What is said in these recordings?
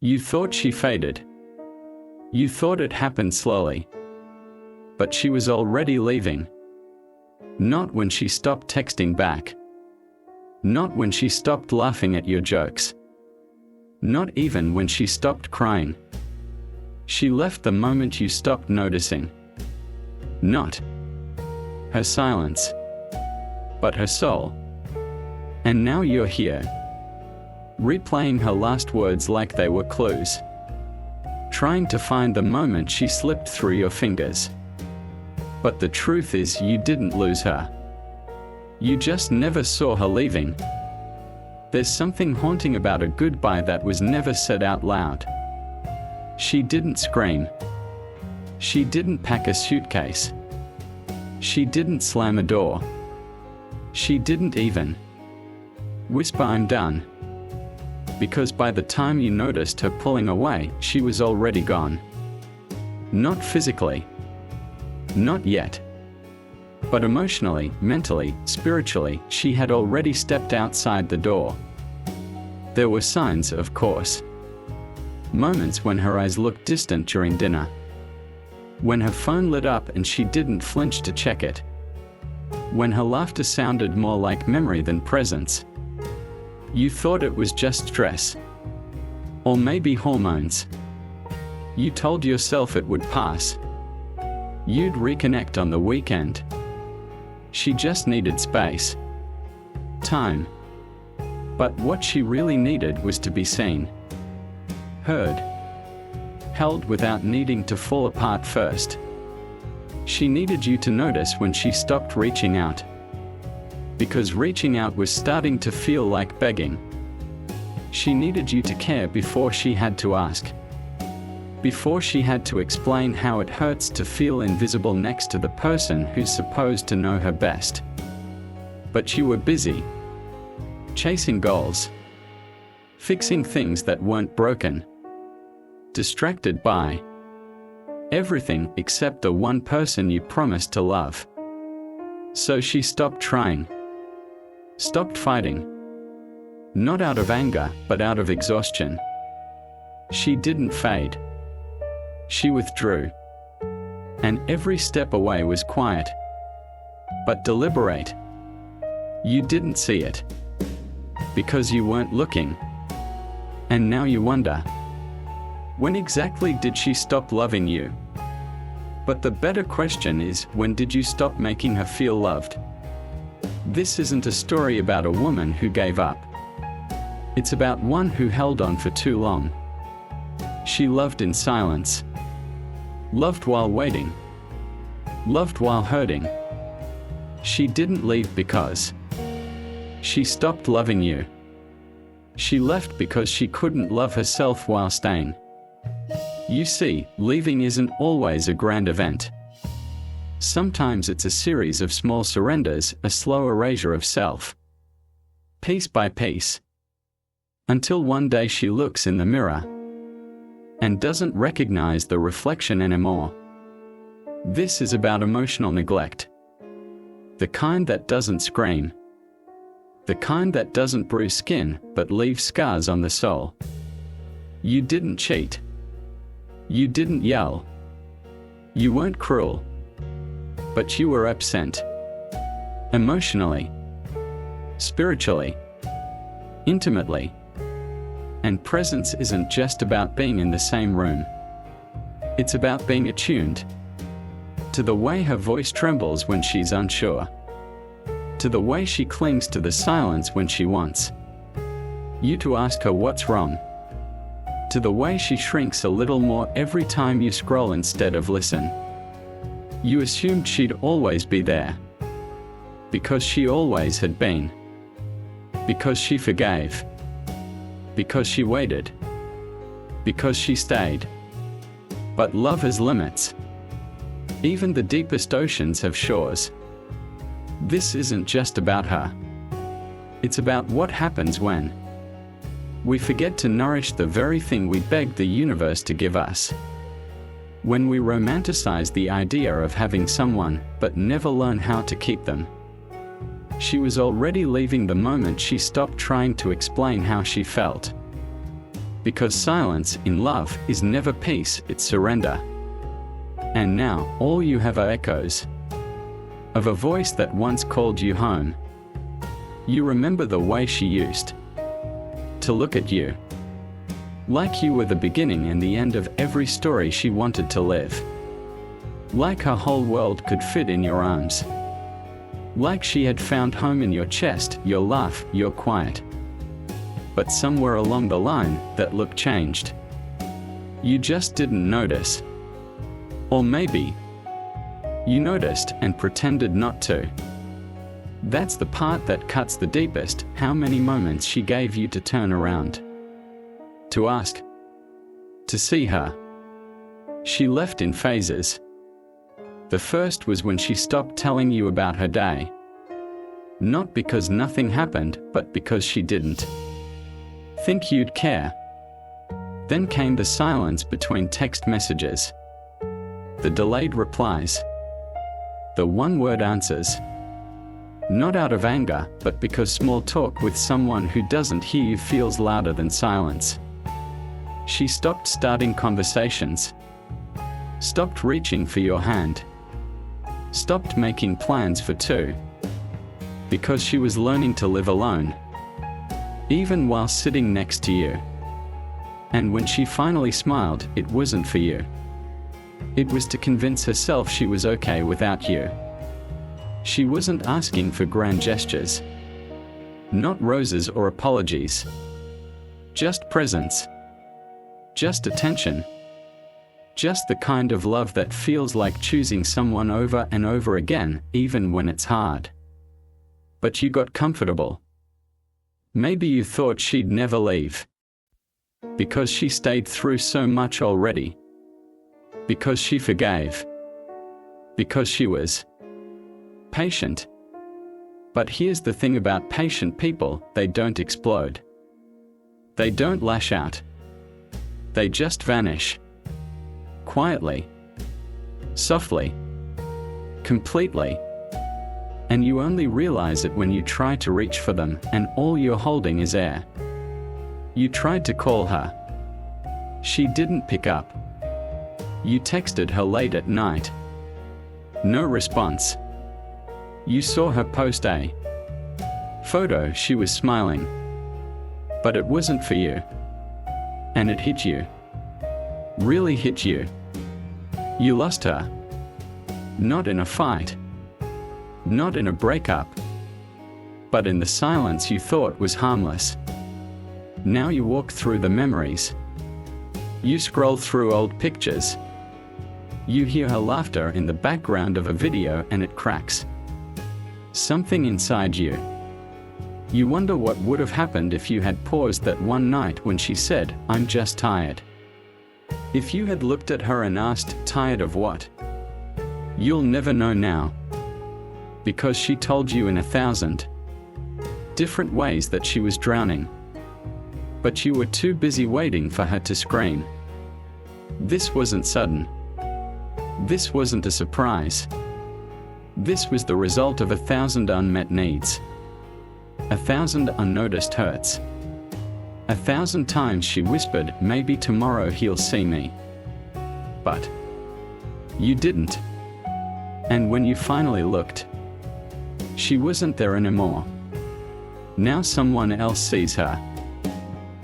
You thought she faded. You thought it happened slowly. But she was already leaving. Not when she stopped texting back. Not when she stopped laughing at your jokes. Not even when she stopped crying. She left the moment you stopped noticing. Not her silence, but her soul. And now you're here, replaying her last words like they were clues, trying to find the moment she slipped through your fingers. But the truth is, you didn't lose her. You just never saw her leaving. There's something haunting about a goodbye that was never said out loud. She didn't scream. She didn't pack a suitcase. She didn't slam a door. She didn't even whisper, "I'm done." Because by the time you noticed her pulling away, she was already gone. Not physically. Not yet. But emotionally, mentally, spiritually, she had already stepped outside the door. There were signs, of course. Moments when her eyes looked distant during dinner. When her phone lit up and she didn't flinch to check it. When her laughter sounded more like memory than presence. You thought it was just stress. Or maybe hormones. You told yourself it would pass. You'd reconnect on the weekend. She just needed space. Time. But what she really needed was to be seen. Heard. Held without needing to fall apart first. She needed you to notice when she stopped reaching out. Because reaching out was starting to feel like begging. She needed you to care before she had to ask. Before she had to explain how it hurts to feel invisible next to the person who's supposed to know her best. But you were busy. Chasing goals. Fixing things that weren't broken. Distracted by everything except the one person you promised to love. So she stopped trying. Stopped fighting. Not out of anger, but out of exhaustion. She didn't fade. She withdrew. And every step away was quiet. But deliberate. You didn't see it. Because you weren't looking. And now you wonder, when exactly did she stop loving you? But the better question is, when did you stop making her feel loved? This isn't a story about a woman who gave up. It's about one who held on for too long. She loved in silence. Loved while waiting. Loved while hurting. She didn't leave because she stopped loving you. She left because she couldn't love herself while staying. You see, leaving isn't always a grand event. Sometimes it's a series of small surrenders, a slow erasure of self. Piece by piece. Until one day she looks in the mirror and doesn't recognize the reflection anymore. This is about emotional neglect. The kind that doesn't scream. The kind that doesn't bruise skin, but leaves scars on the soul. You didn't cheat. You didn't yell. You weren't cruel. But you were absent. Emotionally. Spiritually. Intimately. And presence isn't just about being in the same room. It's about being attuned to the way her voice trembles when she's unsure. To the way she clings to the silence when she wants you to ask her what's wrong. To the way she shrinks a little more every time you scroll instead of listen. You assumed she'd always be there. Because she always had been. Because she forgave. Because she waited. Because she stayed. But love has limits. Even the deepest oceans have shores. This isn't just about her. It's about what happens when we forget to nourish the very thing we begged the universe to give us. When we romanticize the idea of having someone, but never learn how to keep them. She was already leaving the moment she stopped trying to explain how she felt. Because silence in love is never peace, it's surrender. And now, all you have are echoes of a voice that once called you home. You remember the way she used to look at you, like you were the beginning and the end of every story she wanted to live. Like her whole world could fit in your arms. Like she had found home in your chest, your laugh, your quiet. But somewhere along the line, that look changed. You just didn't notice. Or maybe you noticed and pretended not to. That's the part that cuts the deepest. How many moments she gave you to turn around, to ask, to see her. She left in phases. The first was when she stopped telling you about her day. Not because nothing happened, but because she didn't think you'd care. Then came the silence between text messages, the delayed replies, the one-word answers. Not out of anger, but because small talk with someone who doesn't hear you feels louder than silence. She stopped starting conversations, stopped reaching for your hand, stopped making plans for two, because she was learning to live alone, even while sitting next to you. And when she finally smiled, it wasn't for you. It was to convince herself she was okay without you. She wasn't asking for grand gestures, not roses or apologies, just presence, just attention, just the kind of love that feels like choosing someone over and over again, even when it's hard. But you got comfortable. Maybe you thought she'd never leave, because she stayed through so much already, because she forgave, because she was patient. But here's the thing about patient people: they don't explode. They don't lash out. They just vanish. Quietly. Softly. Completely. And you only realize it when you try to reach for them, and all you're holding is air. You tried to call her. She didn't pick up. You texted her late at night. No response. You saw her post a photo, she was smiling. But it wasn't for you. And it hit you. Really hit you. You lost her. Not in a fight. Not in a breakup. But in the silence you thought was harmless. Now you walk through the memories. You scroll through old pictures. You hear her laughter in the background of a video and it cracks something inside you. You wonder what would have happened if you had paused that one night when she said, "I'm just tired." If you had looked at her and asked, "Tired of what?" You'll never know now. Because she told you in 1,000 different ways that she was drowning. But you were too busy waiting for her to scream. This wasn't sudden. This wasn't a surprise. This was the result of 1,000 unmet needs. 1,000 unnoticed hurts. 1,000 times she whispered, "Maybe tomorrow he'll see me." But you didn't. And when you finally looked, she wasn't there anymore. Now someone else sees her,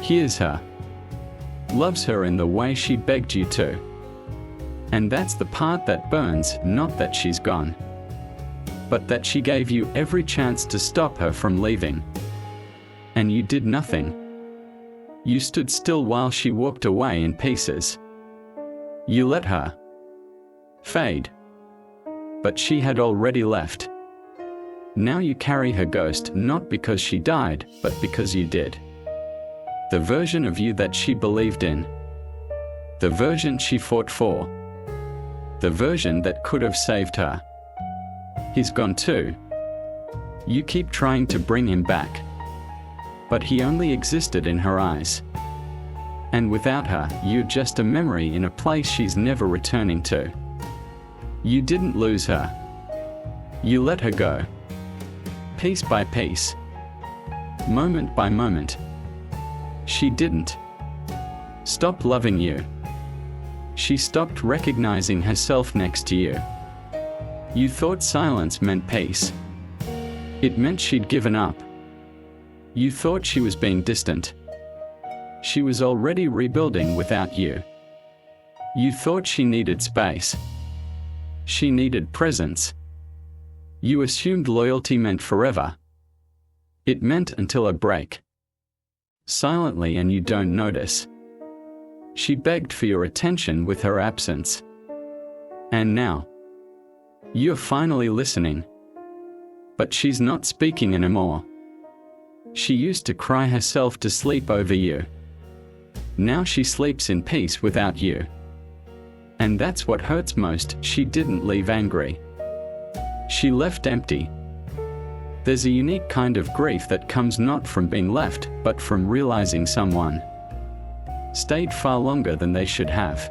hears her, loves her in the way she begged you to. And that's the part that burns, not that she's gone, but that she gave you every chance to stop her from leaving. And you did nothing. You stood still while she walked away in pieces. You let her fade. But she had already left. Now you carry her ghost, not because she died, but because you did. The version of you that she believed in. The version she fought for. The version that could have saved her. He's gone too. You keep trying to bring him back. But he only existed in her eyes. And without her, you're just a memory in a place she's never returning to. You didn't lose her. You let her go. Piece by piece. Moment by moment. She didn't stopped loving you. She stopped recognizing herself next to you. You thought silence meant peace. It meant she'd given up. You thought she was being distant. She was already rebuilding without you. You thought she needed space. She needed presence. You assumed loyalty meant forever. It meant until a break. Silently, and you don't notice. She begged for your attention with her absence. And now, you're finally listening. But she's not speaking anymore. She used to cry herself to sleep over you. Now she sleeps in peace without you. And that's what hurts most. She didn't leave angry. She left empty. There's a unique kind of grief that comes not from being left, but from realizing someone stayed far longer than they should have.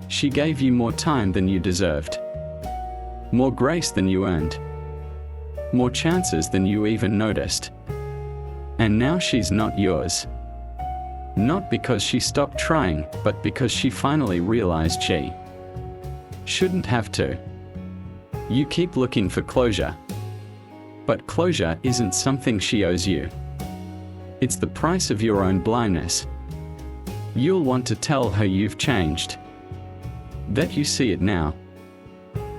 She gave you more time than you deserved, more grace than you earned, more chances than you even noticed. And now she's not yours. Not because she stopped trying, but because she finally realized she shouldn't have to. You keep looking for closure. But closure isn't something she owes you. It's the price of your own blindness. You'll want to tell her you've changed. That you see it now.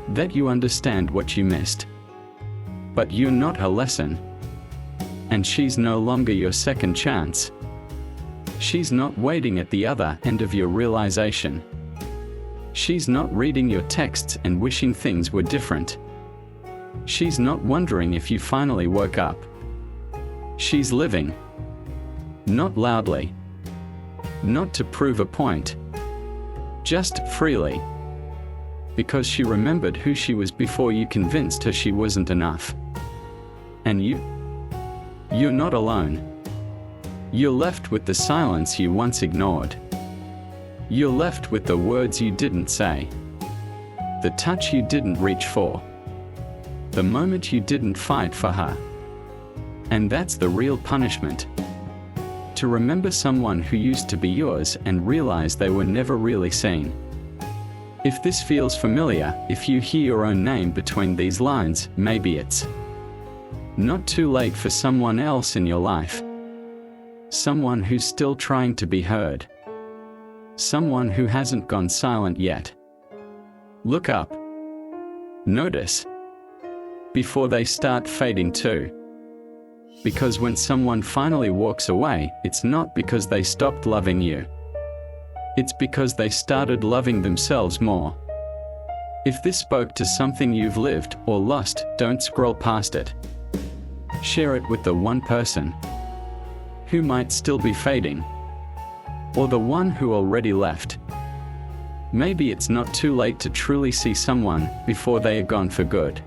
That you understand what you missed. But you're not her lesson. And she's no longer your second chance. She's not waiting at the other end of your realization. She's not reading your texts and wishing things were different. She's not wondering if you finally woke up. She's living. Not loudly. Not to prove a point. Just freely. Because she remembered who she was before you convinced her she wasn't enough. And you're not alone. You're left with the silence you once ignored. You're left with the words you didn't say. The touch you didn't reach for. The moment you didn't fight for her. And that's the real punishment. To remember someone who used to be yours and realize they were never really seen. If this feels familiar, if you hear your own name between these lines, maybe it's not too late for someone else in your life. Someone who's still trying to be heard. Someone who hasn't gone silent yet. Look up. Notice. Before they start fading too. Because when someone finally walks away, it's not because they stopped loving you. It's because they started loving themselves more. If this spoke to something you've lived or lost, don't scroll past it. Share it with the one person who might still be fading, or the one who already left. Maybe it's not too late to truly see someone before they are gone for good.